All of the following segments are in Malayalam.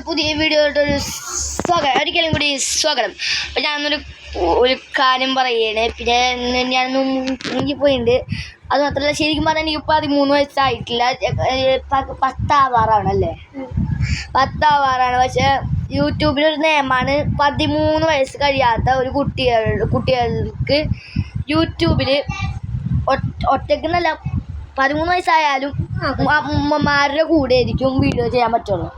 പുതിയ വീഡിയോയിലോട്ടൊരു ഒരിക്കലും കൂടി സ്വാഗതം. അപ്പം ഞാനൊരു കാര്യം പറയണേ. പിന്നെ ഞാനൊന്ന് മുങ്ങിപ്പോയിട്ടുണ്ട്. അത് മാത്രമല്ല, ശരിക്കും പറഞ്ഞാൽ എനിക്കിപ്പോൾ 13 വയസ്സായിട്ടില്ല, 10 ആവാറാണല്ലേ, 10 ആവാറാണ്. പക്ഷെ യൂട്യൂബിലൊരു നിയമമാണ്, 13 വയസ്സ് കഴിയാത്ത ഒരു കുട്ടികൾക്ക് യൂട്യൂബിൽ ഒറ്റയ്ക്കെന്നല്ല 13 വയസ്സായാലും ഉമ്മമാരുടെ കൂടെ ആയിരിക്കും വീഡിയോ ചെയ്യാൻ പറ്റുള്ളൂ.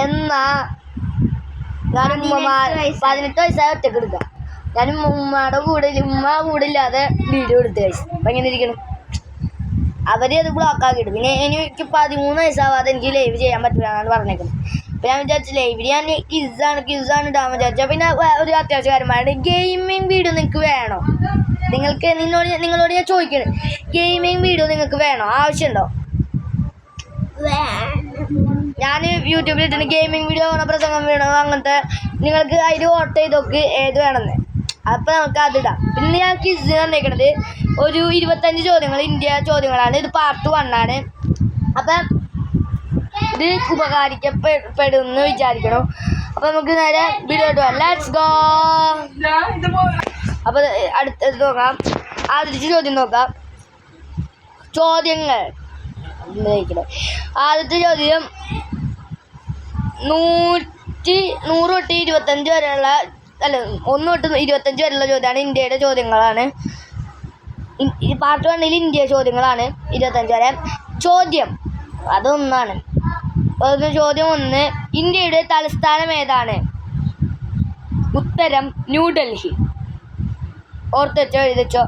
എന്നാ ഞാൻ 18 വയസ്സായ ഒറ്റയ്ക്ക് എടുക്കാം. ഞാൻ ഉമ്മ കൂടെ ഇല്ലാതെ വീഡിയോ എടുത്ത് കഴിച്ചു. അപ്പം എങ്ങനെ ഇരിക്കണം? അവരെ അത് ബ്ലോക്ക് ആക്കിയിട്ട് പിന്നെ എനിക്ക് 13 വയസ്സാവാതെ എനിക്ക് ലൈവ് ചെയ്യാൻ പറ്റില്ല എന്നാണ് പറഞ്ഞേക്കുന്നത്. അപ്പം ഞാൻ വിചാരിച്ചു ലൈവിൽ ഞാൻ കിസ്സാണ് ഇടാൻ വിചാരിച്ചു. പിന്നെ ഒരു അത്യാവശ്യ കാര്യമാണ്, ഗെയിമിങ് വീഡിയോ നിങ്ങൾക്ക് വേണോ? നിങ്ങളോട് ഞാൻ ചോദിക്കണേ, ഗെയിമിങ് വീഡിയോ നിങ്ങൾക്ക് വേണോ? ആവശ്യമുണ്ടോ? ഞാൻ യൂട്യൂബിൽ ഇട്ടിട്ട് ഗെയിമിങ് വീഡിയോ വേണോ, പ്രസംഗം വേണോ, അങ്ങനത്തെ നിങ്ങൾക്ക് അതിൽ വോട്ട് ചെയ്തൊക്കെ ഏത് വേണമെന്ന്. അപ്പം നമുക്ക് അതിടാം. പിന്നെ ഞാൻ ക്വിസ് തന്നേക്കണത് ഒരു 25 ചോദ്യങ്ങൾ, ഇന്ത്യ ചോദ്യങ്ങളാണ്. ഇത് പാർട്ട് 1 ആണ്. അപ്പം ഇത് ഉപകാരിക്കപ്പെടുമെന്ന് വിചാരിക്കണം. അപ്പം നമുക്ക് നേരെ വീഡിയോ ഇടുവാം. Let's go. അപ്പം അടുത്തത് നോക്കാം. ആദ്യത്തെ ചോദ്യം നോക്കാം. ചോദ്യങ്ങൾ ആദ്യത്തെ ചോദ്യം 100 തൊട്ട് 25 വരെയുള്ള 1 തൊട്ട് 25 വരെയുള്ള ചോദ്യമാണ്. ഇന്ത്യയുടെ ചോദ്യങ്ങളാണ്. പാർട്ട് 1 ഇന്ത്യ ചോദ്യങ്ങളാണ് 25 വരെ. ചോദ്യം അതൊന്നാണ്. ചോദ്യം 1, ഇന്ത്യയുടെ തലസ്ഥാനം ഏതാണ്? ഉത്തരം ന്യൂഡൽഹി. ഓർത്തുവെച്ചോ, എഴുതിച്ചോ.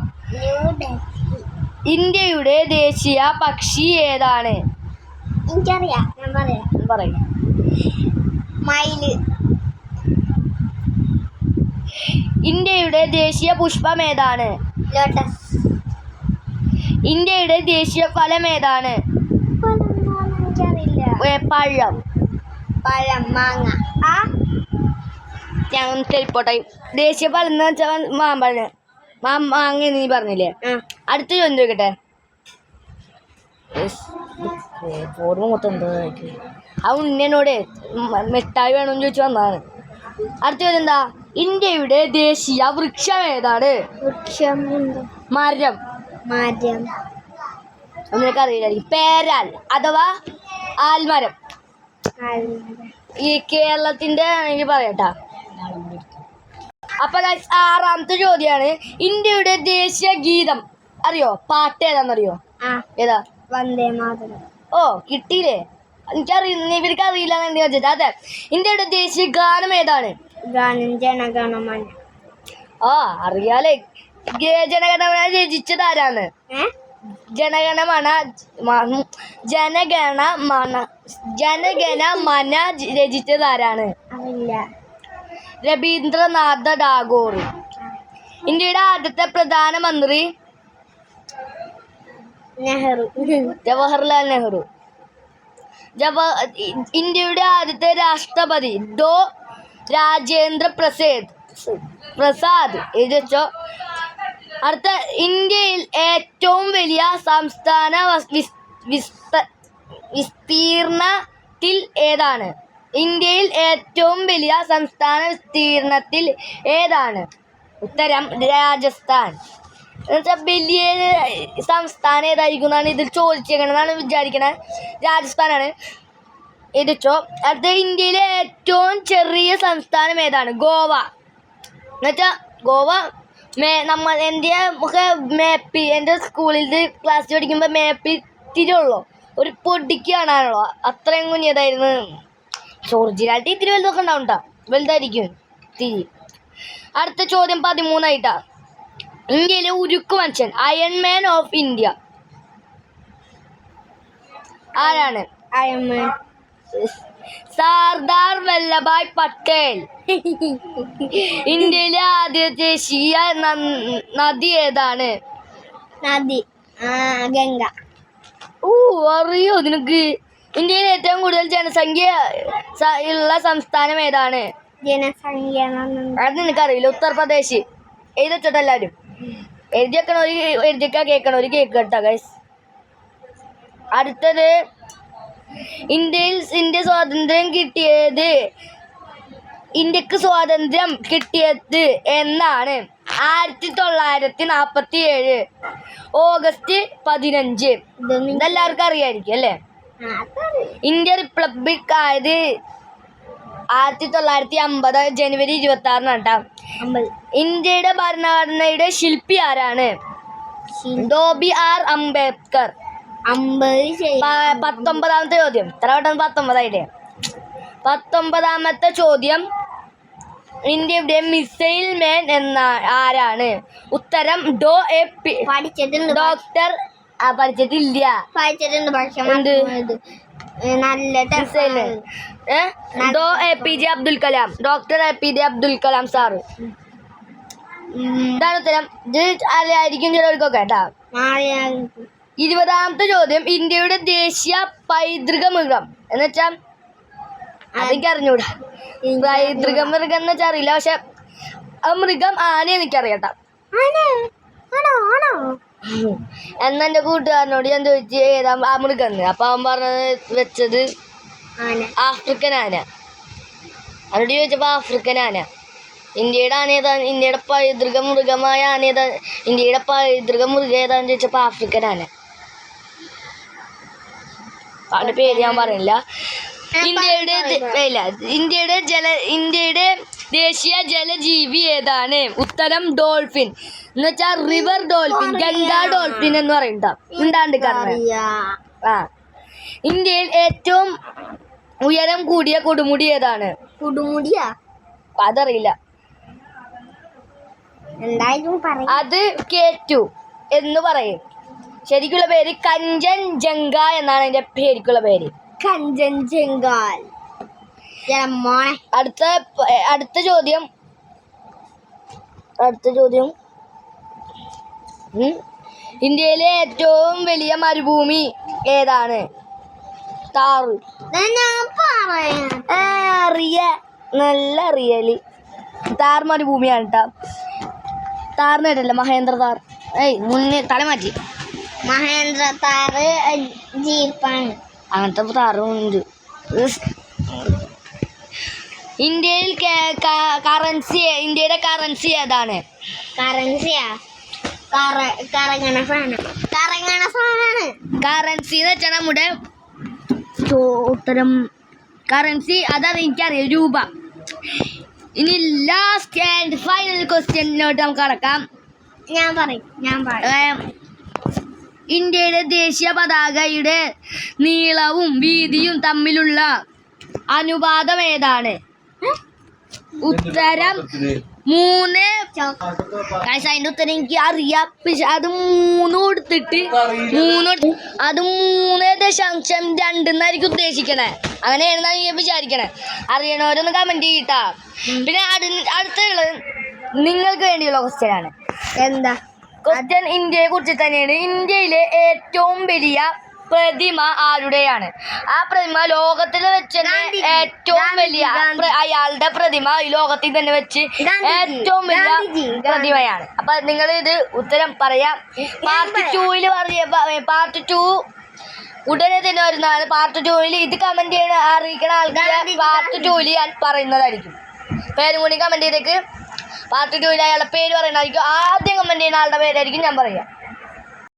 ഇന്ത്യയുടെ ദേശീയ പക്ഷി ഏതാണ്? എനിക്കറിയാം, ഞാൻ പറയും. മയില്. ഇന്ത്യയുടെ ദേശീയ പുഷ്പം ഏതാണ്? ലോട്ടസ്. ഇന്ത്യയുടെ ദേശീയ ഫലം ഏതാണ്? പഴം. മാങ്ങ. ഞാൻ തെളിപ്പോട്ടെ. ദേശീയ ഫലം എന്ന് വെച്ചാൽ മാമ്പഴം. മാങ്ങ നീ പറഞ്ഞില്ലേ? അടുത്ത ചോദ്യം ചോദിക്കട്ടെ. ഓർമ്മ മൊത്തം എന്തോ ആ ഉണ്ണനോട് മിഠായി വേണമെന്ന് ചോദിച്ചു വന്നതാണ്. അടുത്ത ചോദ്യം എന്താ? ഇന്ത്യയുടെ ദേശീയ വൃക്ഷം ഏതാണ്? മരം. നിനക്ക് അറിയില്ലായിരിക്കും. പേരാൽ അഥവാ ആൽമരം. ഈ കേരളത്തിന്റെ ആണെങ്കിൽ പറയട്ടാ. അപ്പൊ ആറാമത്തെ ചോദ്യമാണ്, ഇന്ത്യയുടെ ദേശീയ ഗീതം അറിയോ? പാട്ട് ഏതാണെന്നറിയോ? ഏതാ? വന്ദേ മാതരം. ഓ, കിട്ടിയില്ലേ? ഇവർക്ക് അറിയില്ല എന്ന് ചോദിച്ചത്. അതെ, ഇന്ത്യയുടെ ദേശീയ ഗാനം ഏതാണ്? ജനഗണമന. അറിയാലേ. ജനഗണമന രചിച്ചത് ആരാണ്? ജനഗണമന രചിച്ചത് ആരാണ്? രവീന്ദ്രനാഥ ടാഗോർ. ഇന്ത്യയുടെ ആദ്യത്തെ പ്രധാനമന്ത്രി? ജവഹർലാൽ നെഹ്റു. ഇന്ത്യയുടെ ആദ്യത്തെ രാഷ്ട്രപതി? രാജേന്ദ്ര പ്രസാദ്. എഴുതിച്ചോ. അടുത്ത, ഇന്ത്യയിൽ ഏറ്റവും വലിയ സംസ്ഥാന വിസ്തീർണത്തിൽ ഏതാണ്? ഇന്ത്യയിൽ ഏറ്റവും വലിയ സംസ്ഥാന വിസ്തീർണത്തിൽ ഏതാണ്? ഉത്തരം രാജസ്ഥാൻ. എന്നുവെച്ചാൽ വലിയ സംസ്ഥാനം ഏതായിരിക്കും എന്നാണ് ഇതിൽ ചോദിച്ചേക്കണെന്നാണ് വിചാരിക്കണത്. രാജസ്ഥാനാണ്. എഴുതിച്ചോ. അടുത്ത, ഇന്ത്യയിലെ ഏറ്റവും ചെറിയ സംസ്ഥാനം ഏതാണ്? ഗോവ. എന്നുവെച്ചാൽ ഗോവ എൻ്റെ സ്കൂളിൽ ക്ലാസ് പഠിക്കുമ്പോൾ മേപ്പിൽ തിരിയുള്ളൂ, ഒരു പൊടിക്ക് കാണാനുള്ളൂ. അത്രയും കുഞ്ഞതായിരുന്നു. ഒറിജിനാലിറ്റി ഇത്തിരി വലുതൊക്കെ ഉണ്ടാവും കേട്ടോ, വലുതായിരിക്കും തിരി. അടുത്ത ചോദ്യം 13 ഇന്ത്യയിലെ ഉരുക്കു മനുഷ്യൻ, അയൺമാൻ ഓഫ് ഇന്ത്യ ആരാണ്? അയൺമാൻ സർദാർ വല്ലഭായ് പട്ടേൽ. ഇന്ത്യയിലെ ആദ്യ ദേശീയ നദി ഏതാണ്? ഗംഗ. അറിയോ നിനക്ക്? ഇന്ത്യയിൽ ഏറ്റവും കൂടുതൽ ജനസംഖ്യ ഉള്ള സംസ്ഥാനം ഏതാണ്? അത് നിനക്കറിയില്ല. ഉത്തർപ്രദേശ്. എഴുതിച്ചോട്ടെ എല്ലാവരും. എഴുതിയേക്കണ ഒരു കേൾക്കണം, ഒരു കേക്ക് കേട്ടോ ഗൈസ്. അടുത്തത് ഇന്ത്യക്ക് സ്വാതന്ത്ര്യം കിട്ടിയത് എന്നാണ്? 1947 ഓഗസ്റ്റ് 15. ഇതെല്ലാവർക്കും അറിയായിരിക്കും അല്ലേ? ഇന്ത്യ റിപ്പബ്ലിക് ആയത് 1950 ജനുവരി 26 കേട്ടോ. ഇന്ത്യയുടെ ഭരണഘടനയുടെ ശില്പി ആരാണ്? Dobby R Ambedkar. 19ാമത്തെ ചോദ്യം. ഇത്ര വട്ടം 19 19ാമത്തെ ചോദ്യം. ഇന്ത്യയുടെ മിസൈൽ മാൻ എന്ന ആരാണ്? ഉത്തരം ഡോക്ടർ. പഠിച്ചിട്ടില്ല. APJ Abdul Kalam. Doctor APJ Abdul Kalam sir. ഇതാണ് ഉത്തരം. ഇത് ആയിരിക്കും ചിലവർക്കൊക്കെ കേട്ടാ. 20ാമത്തെ ചോദ്യം. ഇന്ത്യയുടെ ദേശീയ പൈതൃക മൃഗം എന്ന് വെച്ചാൽ അതെനിക്ക് അറിഞ്ഞൂടാ. പൈതൃക മൃഗം എന്ന് വെച്ചാൽ അറിയില്ല. പക്ഷെ ആ മൃഗം ആന എനിക്കറിയാട്ടാ. എന്നാ എന്റെ കൂട്ടുകാരനോട് ഞാൻ ചോദിച്ചു ഏതാ ആ മൃഗം. അപ്പൊ അവൻ വെച്ചത് ആഫ്രിക്കൻ ആന. അവനോട് ചോദിച്ചപ്പോ ആഫ്രിക്കൻ ആന. ഇന്ത്യയുടെ ആന ഏതാ? ഇന്ത്യയുടെ പൈതൃക മൃഗമായ ആന ഏതാ? ഇന്ത്യയുടെ പൈതൃക മൃഗം ഏതാന്ന് ചോദിച്ചപ്പോ ആഫ്രിക്കൻ ആന. അവന്റെ പേര് ഞാൻ പറയില്ല. ഇന്ത്യയുടെ ദേശീയ ജലജീവി ഏതാണ്? ഉത്തരം ഡോൾഫിൻ എന്ന് വെച്ചാൽ റിവർ ഡോൾഫിൻ, ഗംഗാ ഡോൾഫിൻ എന്ന് പറയുന്നുണ്ട്. ഉണ്ടാണ്ട് കാരണം. ഇന്ത്യയിൽ ഏറ്റവും ഉയരം കൂടിയ കൊടുമുടി ഏതാണ്? കൊടുമുടിയാ? അതറിയില്ല. അത് K2 എന്ന് പറയും. ശരിക്കുള്ള പേര് കഞ്ചൻജംഗ എന്നാണ് അതിന്റെ ശരിക്കുള്ള പേര്. കഞ്ചൻജംഗ. അടുത്ത ചോദ്യം. ഇന്ത്യയിലെ ഏറ്റവും വലിയ മരുഭൂമി ഏതാണ്? താറ്. നല്ല റിയലി താർ മരുഭൂമിയാണ് കേട്ടോ. താറിന് കേട്ടല്ലേ മഹേന്ദ്ര താർ. മുന്നേ തലമാറ്റി. മഹേന്ദ്ര താറ് ജീപ്പാണ്. അങ്ങനത്തെ താറുണ്ട്. ഇന്ത്യയുടെ കറൻസി ഏതാണ്? കറൻസിയാ? കറങ്ങണ സാധനമാണ് കറൻസി എന്ന് വെച്ചാൽ നമ്മുടെ ഉത്തരം. കറൻസി അതാണ് എനിക്കറിയാം, രൂപ. ഇനി ലാസ്റ്റ് ആൻഡ് ഫൈനൽ ക്വസ്റ്റ്യനോട്ട് നമുക്ക് കടക്കാം. ഞാൻ പറയും. ഇന്ത്യയുടെ ദേശീയ പതാകയുടെ നീളവും വീതിയും തമ്മിലുള്ള അനുപാതം ഏതാണ്? ഉത്തരം 3. അതിന്റെ ഉത്തരം എനിക്ക് അറിയാം. പക്ഷെ അത് 3 കൊടുത്തിട്ട് 3.2 എന്നായിരിക്കും ഉദ്ദേശിക്കണേ. അങ്ങനെയാണെന്നാ നീ വിചാരിക്കണേ. അറിയണവരൊന്ന് കമന്റ് ചെയ്യട്ടാ. പിന്നെ അടുത്തുള്ളത് നിങ്ങൾക്ക് വേണ്ടിയുള്ള ക്വസ്റ്റ്യൻ ആണ്. എന്താ ക്വസ്റ്റ്യൻ? ഇന്ത്യയെ കുറിച്ച് തന്നെയാണ്. ഇന്ത്യയിലെ ഏറ്റവും വലിയ പ്രതിമ ആരുടെയാണ്? ആ പ്രതിമ ലോകത്തിൽ വെച്ച് ഏറ്റവും വലിയ അയാളുടെ പ്രതിമ ഈ ലോകത്തിൽ തന്നെ വെച്ച് ഏറ്റവും വലിയ പ്രതിമയാണ്. അപ്പൊ നിങ്ങൾ ഇത് ഉത്തരം പറയാം. പാർട്ട് 2 പാർട്ട് 2 ഉടനെ തന്നെ വരുന്നതാണ്. പാർട്ട് 2 ഇത് കമന്റ് ചെയ്യണ അറിയിക്കണ ആൾക്കാർ പാർട്ട് 2 ഞാൻ പറയുന്നതായിരിക്കും. പേരും കൂടി കമന്റ് ചെയ്തേക്ക്. പാർട്ട് 2 അയാളുടെ പേര് പറയുന്നതായിരിക്കും. ആദ്യം കമന്റ് ചെയ്യുന്ന ആളുടെ പേരായിരിക്കും ഞാൻ പറയാം.